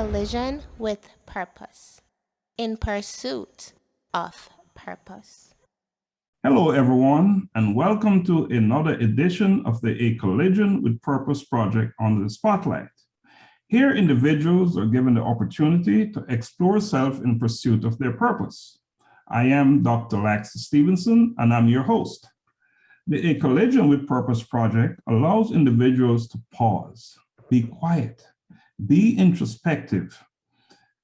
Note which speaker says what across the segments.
Speaker 1: collision with purpose, in pursuit of purpose.
Speaker 2: Hello, everyone, and welcome to another edition of the A Collision with Purpose project Under the Spotlight. Here, individuals are given the opportunity to explore self in pursuit of their purpose. I am Dr. Laxley Stephenson, and I'm your host. The A Collision with Purpose project allows individuals to pause, be quiet, be introspective,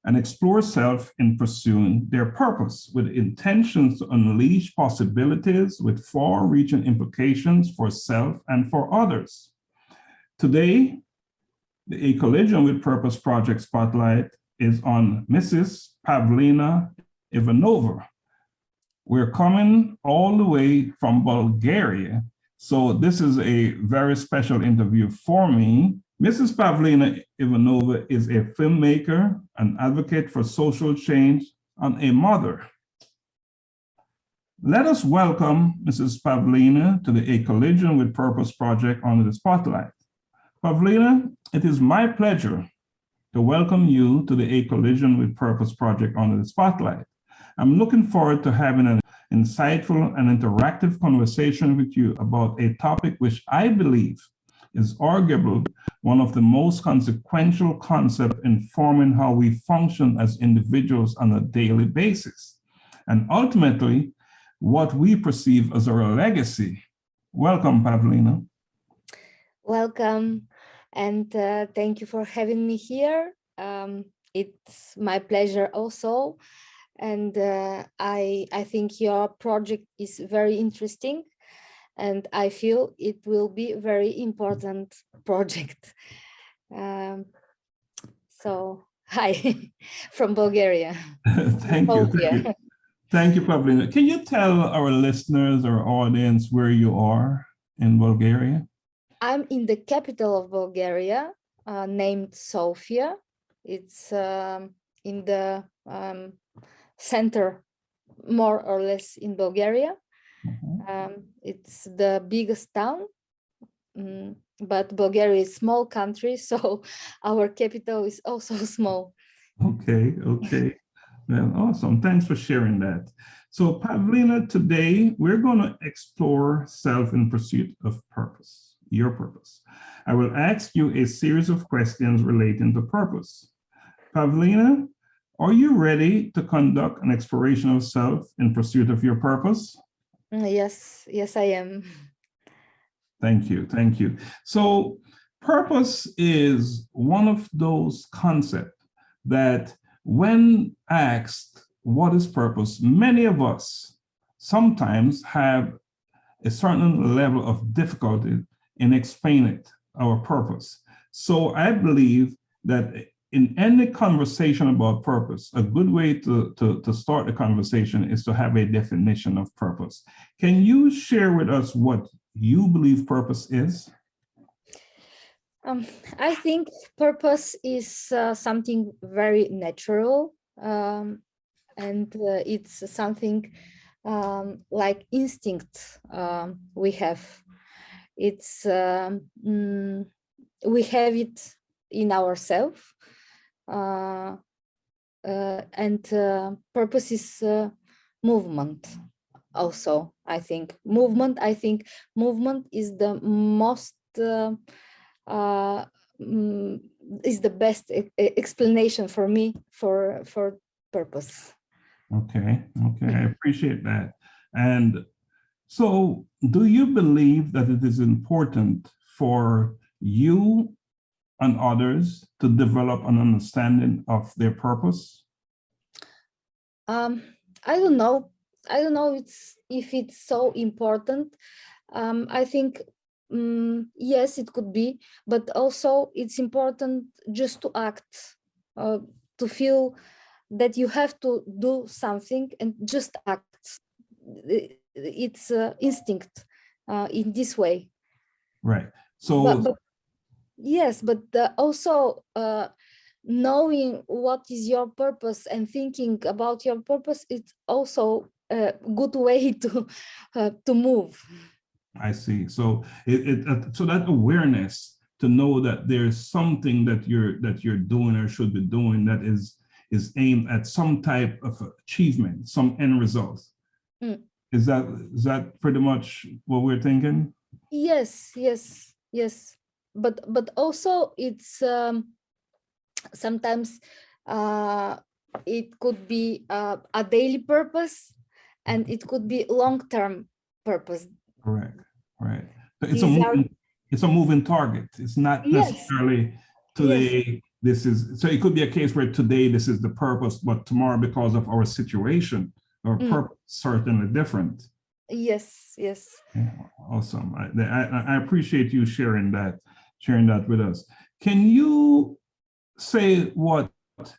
Speaker 2: and explore self in pursuing their purpose with intentions to unleash possibilities with far-reaching implications for self and for others. Today, the A Collision with Purpose project spotlight is on Mrs. Pavlina Ivanova. We're coming all the way from Bulgaria, so this is a very special interview for me. Mrs. Pavlina Ivanova is a filmmaker, an advocate for social change, and a mother. Let us welcome Mrs. Pavlina to the A Collision with Purpose project Under the Spotlight. Pavlina, it is my pleasure to welcome you to the A Collision with Purpose project Under the Spotlight. I'm looking forward to having an insightful and interactive conversation with you about a topic which I believe is arguably one of the most consequential concepts in forming how we function as individuals on a daily basis, and ultimately, what we perceive as our legacy. Welcome, Pavlina.
Speaker 3: Welcome, and thank you for having me here. It's my pleasure also, and I think your project is very interesting. And I feel it will be a very important project. So, hi, from Bulgaria.
Speaker 2: Thank you. Thank you, Pavlina. Can you tell our listeners, our audience, where you are in Bulgaria?
Speaker 3: I'm in the capital of Bulgaria, named Sofia. It's in the center, more or less, in Bulgaria. It's the biggest town, but Bulgaria is a small country, so our capital is also small.
Speaker 2: Okay. Well, awesome. Thanks for sharing that. So, Pavlina, today we're going to explore self in pursuit of purpose, your purpose. I will ask you a series of questions relating to purpose. Pavlina, are you ready to conduct an exploration of self in pursuit of your purpose?
Speaker 3: Yes, I am.
Speaker 2: Thank you. So purpose is one of those concepts that when asked, what is purpose? Many of us sometimes have a certain level of difficulty in explaining our purpose. So I believe that in any conversation about purpose, a good way to start the conversation is to have a definition of purpose. Can you share with us what you believe purpose is?
Speaker 3: I think purpose is something very natural, and it's something like instinct we have. It's we have it in ourselves. And purpose is movement also. I think movement is the most is the best explanation for me for purpose.
Speaker 2: Okay, I appreciate that. And so do you believe that it is important for you and others to develop an understanding of their purpose?
Speaker 3: I don't know if it's so important. I think yes, it could be, but also it's important just to act, to feel that you have to do something and just act. It's instinct in this way.
Speaker 2: Right. So
Speaker 3: yes, but also knowing what is your purpose and thinking about your purpose, it's also a good way to move.
Speaker 2: I see. So so that awareness to know that there's something that you're doing or should be doing that is aimed at some type of achievement, some end result.
Speaker 3: Mm.
Speaker 2: Is that pretty much what we're thinking?
Speaker 3: Yes, yes, yes. But also it's sometimes it could be a daily purpose, and it could be long-term purpose.
Speaker 2: Correct. Right. So
Speaker 3: These are,
Speaker 2: it's a moving target. It's not
Speaker 3: yes,
Speaker 2: necessarily
Speaker 3: yes,
Speaker 2: today this is, so it could be a case where today this is the purpose, but tomorrow because of our situation, our purpose is certainly different.
Speaker 3: yes, yes.
Speaker 2: Yeah, awesome. I appreciate you sharing that with us. Can you say what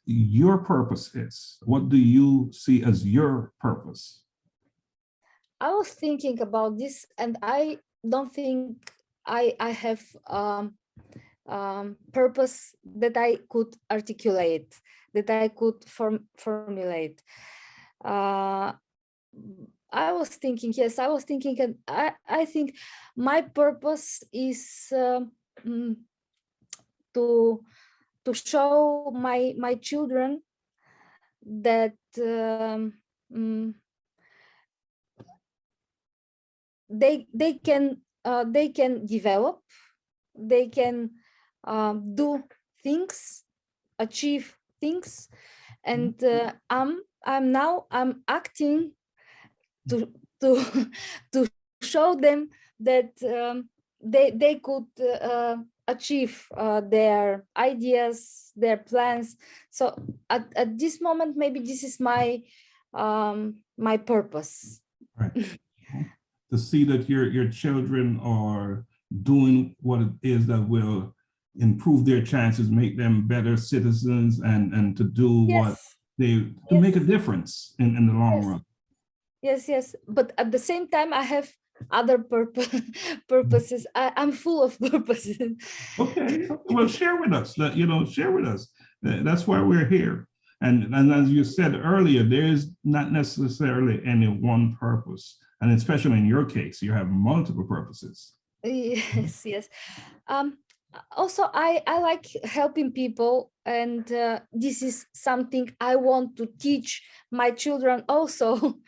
Speaker 2: your purpose is? What do you see as your purpose?
Speaker 3: I was thinking about this, and I don't think I have purpose that I could articulate, that I could formulate. I was thinking, yes, I was thinking, and I think my purpose is to show my children that they can develop, they can do things, achieve things, and I'm acting to to show them that they could achieve their ideas, their plans. So at this moment, maybe this is my my purpose.
Speaker 2: Right. To see that your children are doing what it is that will improve their chances, make them better citizens, and to do what
Speaker 3: Yes,
Speaker 2: to
Speaker 3: yes,
Speaker 2: make a difference in the long
Speaker 3: yes,
Speaker 2: run.
Speaker 3: yes. But at the same time, I have other purposes. I'm full of purposes.
Speaker 2: Okay. Well, share with us that, share with us. That's why we're here. And as you said earlier, there is not necessarily any one purpose. And especially in your case, you have multiple purposes.
Speaker 3: Yes, yes. Um, Also, I like helping people, and this is something I want to teach my children also.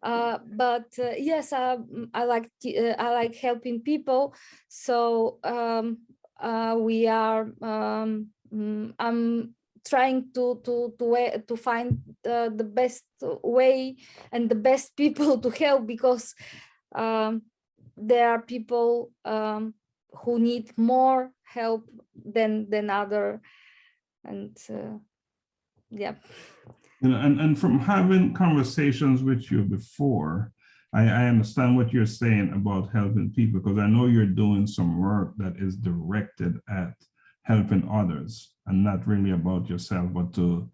Speaker 3: But yes, I like helping people. So we are. I'm trying to find the best way and the best people to help, because there are people who need more help than other, and yeah.
Speaker 2: And from having conversations with you before, I understand what you're saying about helping people, because I know you're doing some work that is directed at helping others and not really about yourself, but to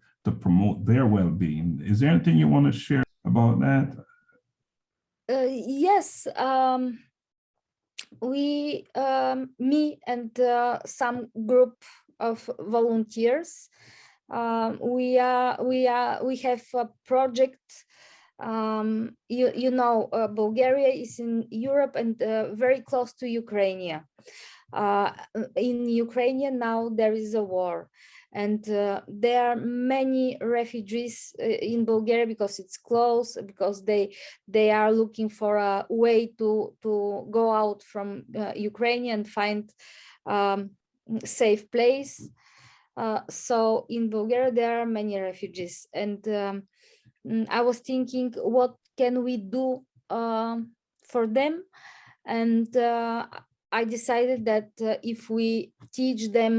Speaker 2: promote their well-being. Is there anything you want to share about that?
Speaker 3: Yes, we me and some group of volunteers, we have a project. You know, Bulgaria is in Europe and very close to Ukraine. In Ukraine now there is a war, and there are many refugees in Bulgaria, because it's close, because they are looking for a way to go out from Ukraine and find safe place. So in Bulgaria there are many refugees, and I was thinking, what can we do for them? And I decided that if we teach them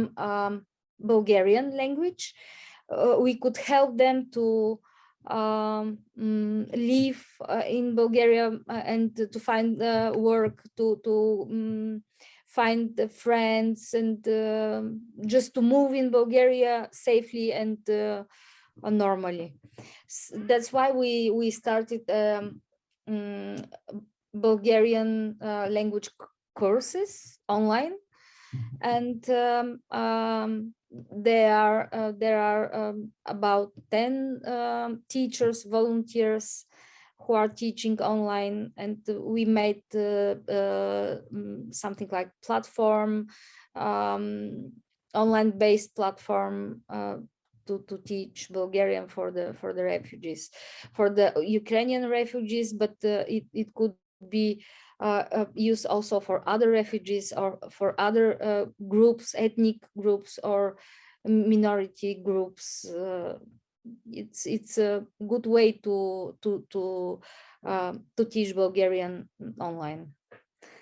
Speaker 3: Bulgarian language, we could help them to live in Bulgaria, and to find work, to find the friends, and just to move in Bulgaria safely and normally. That's why we started Bulgarian language courses online, and there are about 10 teachers, volunteers who are teaching online, and we made something like platform, online-based platform to teach Bulgarian for the refugees, for the Ukrainian refugees, but it could be used also for other refugees or for other groups, ethnic groups or minority groups. It's a good way to teach Bulgarian online.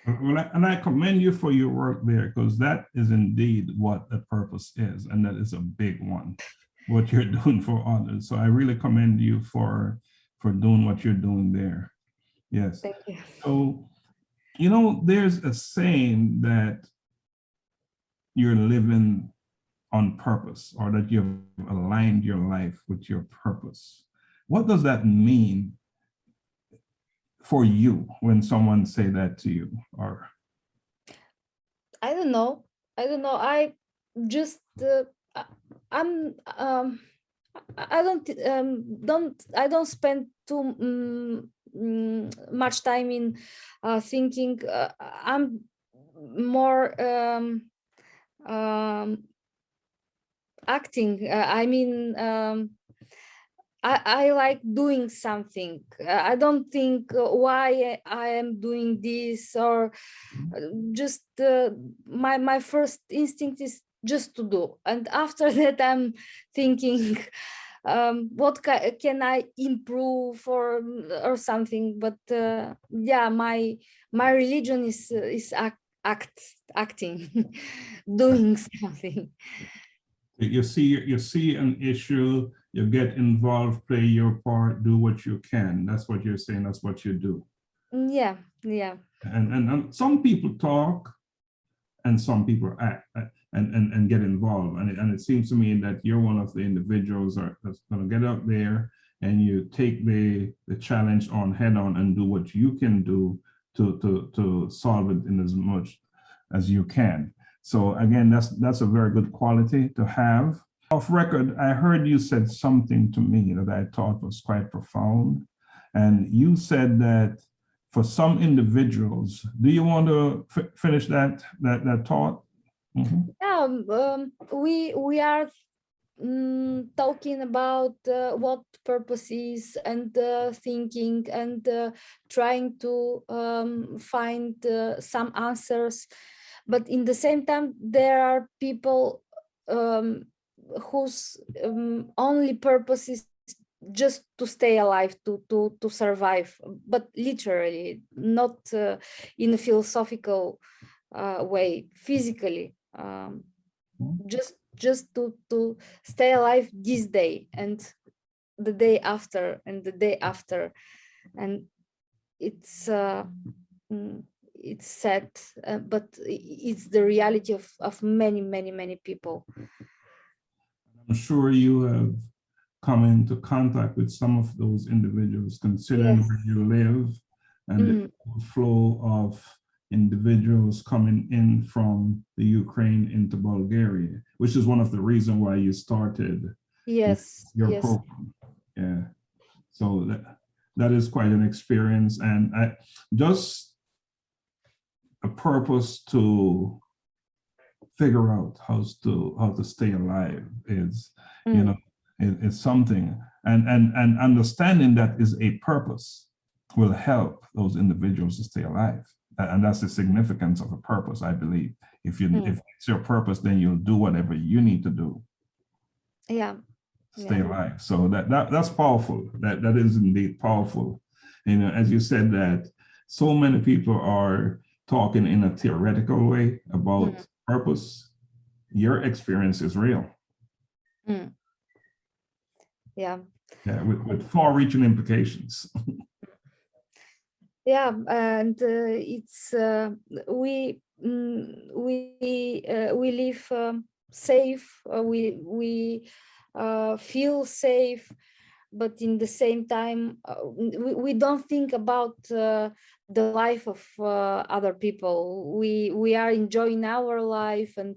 Speaker 2: Well, and I commend you for your work there, because that is indeed what the purpose is, and that is a big one, what you're doing for others. So I really commend you for doing what you're doing there. Yes.
Speaker 3: Thank you.
Speaker 2: So, you know, there's a saying that you're living on purpose, or that you've aligned your life with your purpose. What does that mean for you when someone say that to you? Or
Speaker 3: I don't know. I just I'm I don't spend too much time in thinking. I'm more acting. I like doing something. I don't think why I am doing this, or just my first instinct is just to do, and after that I'm thinking what can I improve or something. But yeah, my religion is acting, doing something.
Speaker 2: you see an issue, you get involved, play your part, do what you can. That's what you're saying. That's what you do.
Speaker 3: Yeah.
Speaker 2: And some people talk, and some people act and get involved. And it seems to me that you're one of the individuals that's going to get out there, and you take the challenge on head on and do what you can do to solve it in as much as you can. So again, that's a very good quality to have. Off record, I heard you said something to me that I thought was quite profound. And you said that for some individuals, do you want to finish that thought?
Speaker 3: Yeah, we are talking about what purpose is, and thinking, and trying to find some answers. But in the same time, there are people whose only purpose is just to stay alive, to survive, but literally, not in a philosophical way, physically, just to stay alive this day and the day after and the day after. And it's sad, but it's the reality of many people.
Speaker 2: I'm sure you have come into contact with some of those individuals, considering
Speaker 3: Yes.
Speaker 2: where you live and the flow of individuals coming in from the Ukraine into Bulgaria, which is one of the reasons why you started your program. Yeah. So that is quite an experience, and just a purpose to figure out how to stay alive is, you know, it's something, and understanding that is a purpose will help those individuals to stay alive. And that's the significance of a purpose, I believe. If it's your purpose, then you'll do whatever you need to do.
Speaker 3: Yeah.
Speaker 2: Stay alive. So that's powerful. That is indeed powerful. You know, as you said, that so many people are talking in a theoretical way about purpose. Your experience is real.
Speaker 3: Yeah.
Speaker 2: Yeah, with far-reaching implications.
Speaker 3: Yeah, and it's we live safe. We feel safe, but in the same time, we don't think about the life of other people. We are enjoying our life and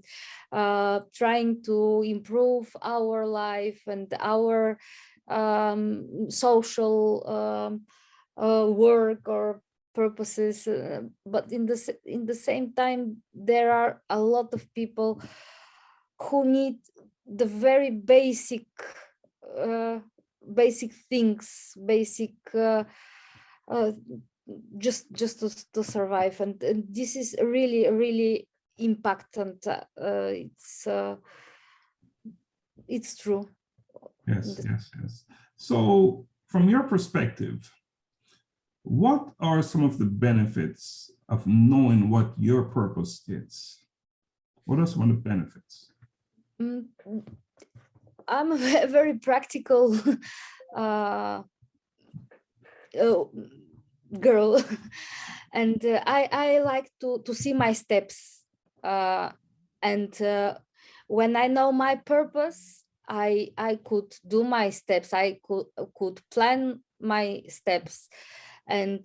Speaker 3: trying to improve our life and our social work or purposes, but in the same time, there are a lot of people who need the very basic things, just to survive, and this is really important. It's true.
Speaker 2: Yes, yes, yes. So from your perspective, what are some of the benefits of knowing what your purpose is? What are some of the benefits?
Speaker 3: I'm a very practical girl, and I like to see my steps, and when I know my purpose, I could do my steps. I could plan my steps, and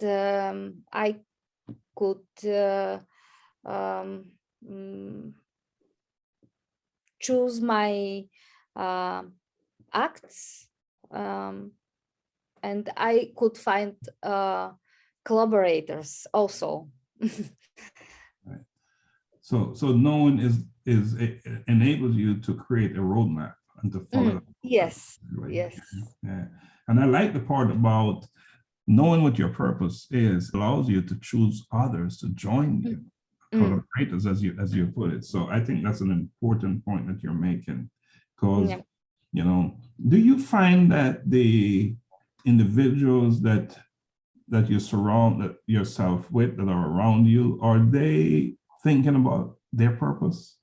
Speaker 3: I could choose my acts, and I could find collaborators also.
Speaker 2: Right. So knowing it enables you to create a roadmap and to follow.
Speaker 3: Yes.
Speaker 2: Right.
Speaker 3: Yes.
Speaker 2: Yeah. And I like the part about knowing what your purpose is allows you to choose others to join you, collaborators, as you put it. So I think that's an important point that you're making, because you know, do you find that the individuals that you surround yourself with, that are around you, are they thinking about their purpose?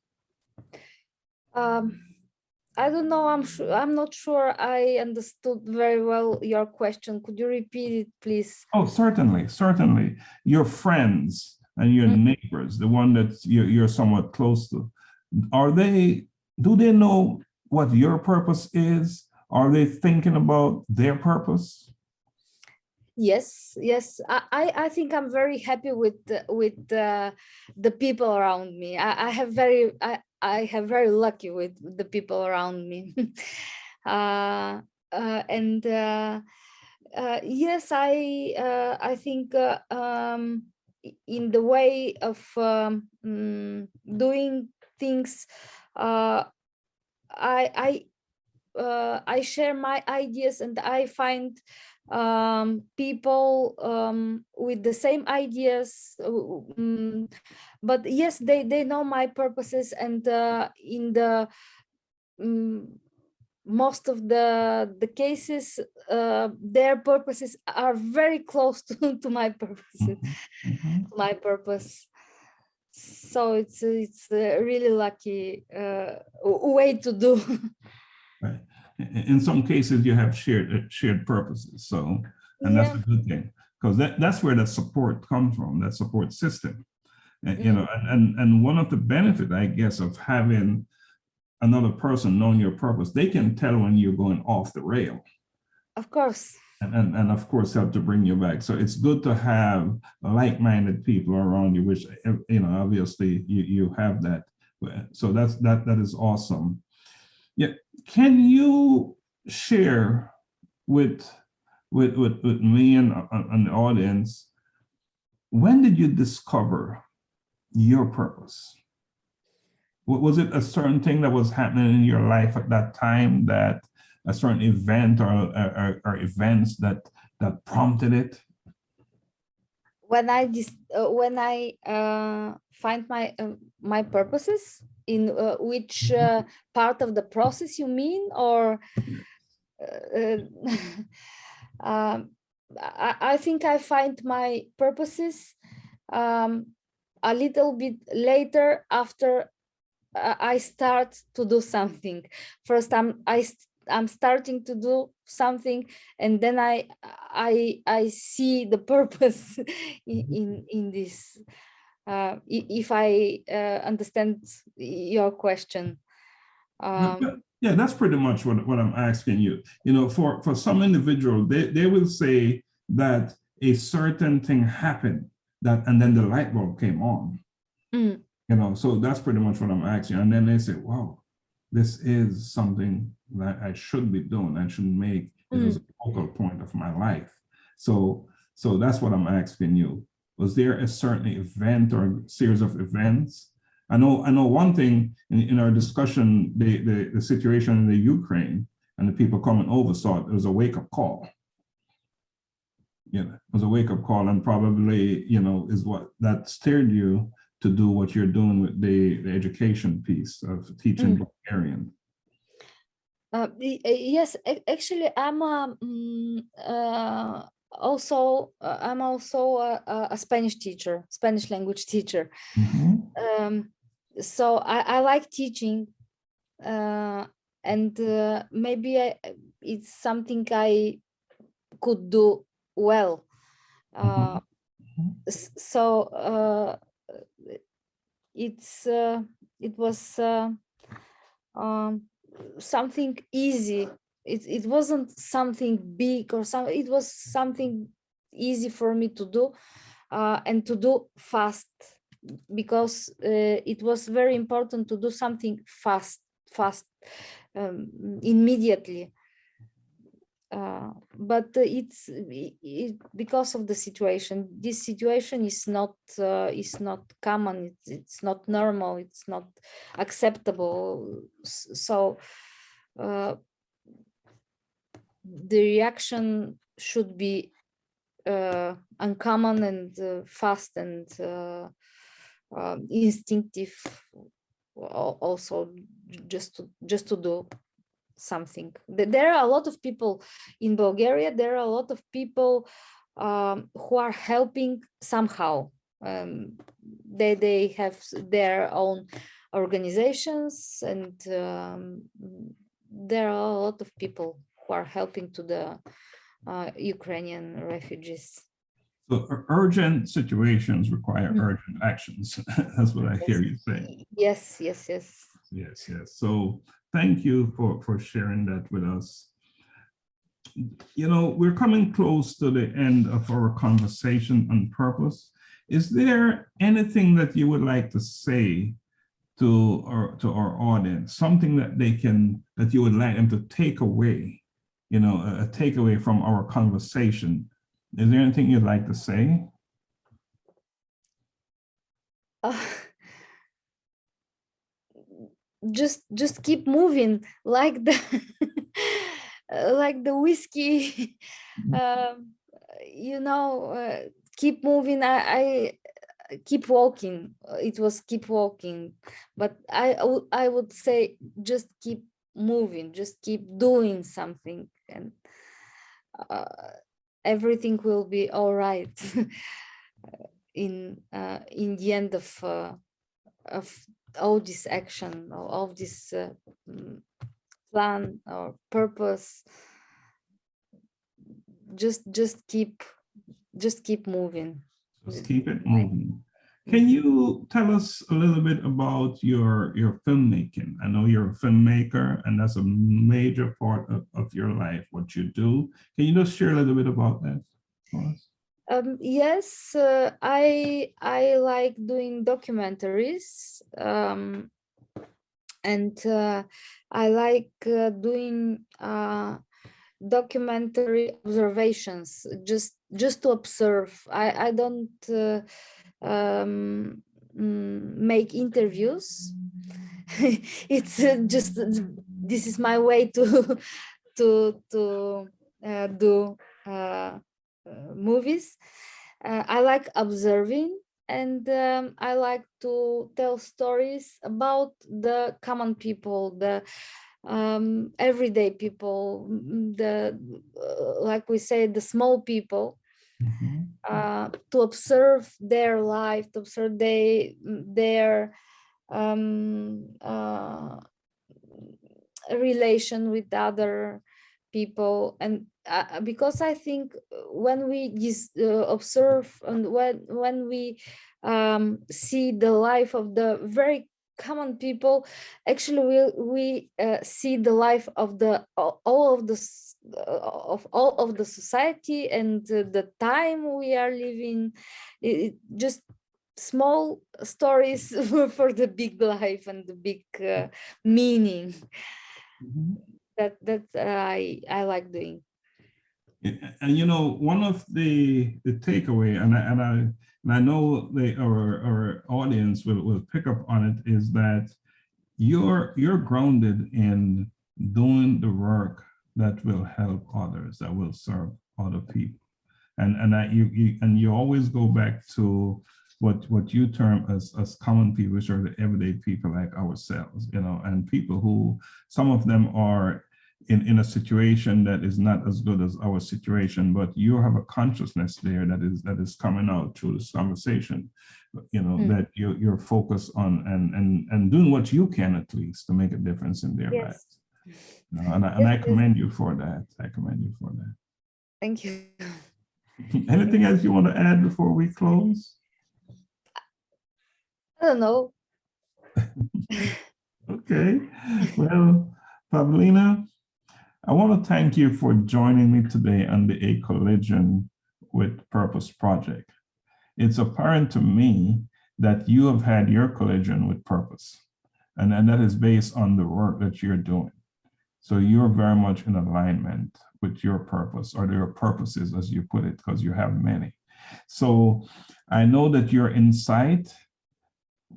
Speaker 3: I don't know. I'm not sure I understood very well your question. Could you repeat it, please?
Speaker 2: Oh, certainly. Your friends and your neighbors, the one that you're somewhat close to, do they know what your purpose is? Are they thinking about their purpose?
Speaker 3: Yes. I think I'm very happy with the people around me. I have very lucky with the people around me. And yes, I think in the way of doing things, I share my ideas, and I find people with the same ideas, but yes, they know my purposes, and in the most of the cases, their purposes are very close to my purposes, my purpose. So it's a really lucky way to do.
Speaker 2: Right. In some cases, you have shared purposes. So, and that's a good thing, because that's where that support comes from, that support system. And, you know, and one of the benefits, I guess, of having another person knowing your purpose, they can tell when you're going off the rail.
Speaker 3: Of course.
Speaker 2: And of course help to bring you back. So it's good to have like-minded people around you, which, you know, obviously you have that. So that is awesome. Yeah. Can you share with me and the audience, when did you discover your purpose? Was it a certain thing that was happening in your life at that time, that a certain event or events that prompted it?
Speaker 3: When I find my purposes, in which part of the process you mean, or I think I find my purposes a little bit later, after I start to do something. First, I'm starting to do something, and then I see the purpose in this. If I understand your question.
Speaker 2: Yeah, that's pretty much what I'm asking you. You know, for some individual, they will say that a certain thing happened, and then the light bulb came on. You know, so that's pretty much what I'm asking. And then they say, wow, this is something that I should be doing. I should make it as a focal point of my life. So that's what I'm asking you. Was there a certain event or a series of events? I know one thing in our discussion, the situation in the Ukraine and the people coming over saw it was a wake-up call. It was a wake-up call, and probably, is what that steered you to do what you're doing with the education piece of teaching Bulgarian.
Speaker 3: Yes, actually, I'm also a Spanish teacher, Spanish language teacher. So I like teaching, and maybe it's something I could do well. So it was something easy. It wasn't something big or something. It was something easy for me to do, and to do fast, because it was very important to do something fast, immediately. But it's because of the situation. This situation is not common. It's not normal. It's not acceptable. So the reaction should be uncommon and fast and instinctive. Also, just to do something. There are a lot of people in Bulgaria. There are a lot of people who are helping somehow. They have their own organizations, and there are a lot of people who are helping to the Ukrainian refugees.
Speaker 2: So urgent situations require urgent actions. That's what I hear you say.
Speaker 3: Yes.
Speaker 2: Yes. So thank you for sharing that with us. We're coming close to the end of our conversation on purpose. Is there anything that you would like to say to our audience, something that you would like them to take away, a takeaway from our conversation? Is there anything you'd like to say?
Speaker 3: Just keep moving, like the like the whiskey. Keep moving. I keep walking. It was keep walking, but I would say just keep moving, just keep doing something, and everything will be all right in the end of all this action, or of this plan or purpose. Just keep moving.
Speaker 2: Just keep it moving. Can you tell us a little bit about your filmmaking? I know you're a filmmaker, and that's a major part of your life, what you do. Can you just share a little bit about that for us?
Speaker 3: Yes, I like doing documentaries, and I like doing documentary observations, just to observe. I don't make interviews. It's just, this is my way to do movies. I like observing, and I like to tell stories about the common people, the everyday people, the like we say, the small people. To observe their life, to observe their relation with other people. And because I think when we observe, and when we see the life of the very common people, actually we see the life of all of the society, and the time we are living. Just small stories for the big life and the big meaning. That I like doing.
Speaker 2: And one of the takeaway, and and I know our audience will pick up on it, is that you're grounded in doing the work that will help others, that will serve other people. And that you always go back to what you term as common people, which are the everyday people like ourselves, and people who, some of them are in a situation that is not as good as our situation, but you have a consciousness there that is coming out through this conversation, that you're focused on and doing what you can, at least, to make a difference in their lives. And I commend you for that. I commend you for that.
Speaker 3: Thank you.
Speaker 2: Anything else you want to add before we close?
Speaker 3: I don't know.
Speaker 2: Okay. Well, Pavlina, I want to thank you for joining me today on the A Collision with Purpose project. It's apparent to me that you have had your collision with purpose, and that is based on the work that you're doing. So you're very much in alignment with your purpose, or your purposes, as you put it, because you have many. So I know that your insight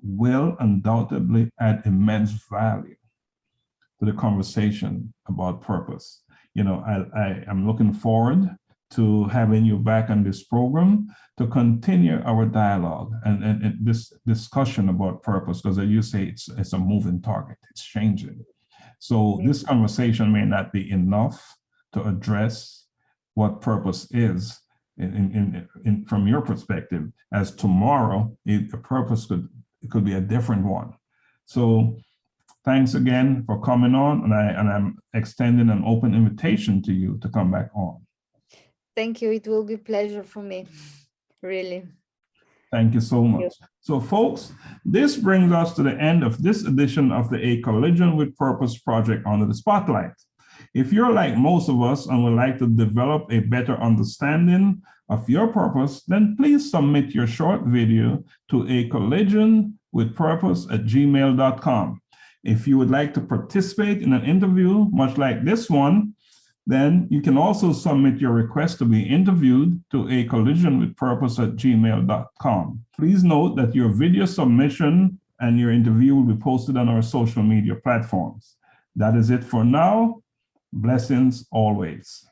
Speaker 2: will undoubtedly add immense value to the conversation about purpose. I am looking forward to having you back on this program to continue our dialogue and this discussion about purpose, because as you say, it's a moving target, it's changing. So this conversation may not be enough to address what purpose is from your perspective, as tomorrow, a purpose could be a different one. So thanks again for coming on, and I'm extending an open invitation to you to come back on.
Speaker 3: Thank you. It will be a pleasure for me, really.
Speaker 2: Thank you so much. So folks, this brings us to the end of this edition of the A Collision with Purpose project Under the Spotlight. If you're like most of us and would like to develop a better understanding of your purpose, then please submit your short video to acollisionwithpurpose@gmail.com. If you would like to participate in an interview much like this one, then you can also submit your request to be interviewed to acollisionwithpurpose@gmail.com. Please note that your video submission and your interview will be posted on our social media platforms. That is it for now. Blessings always.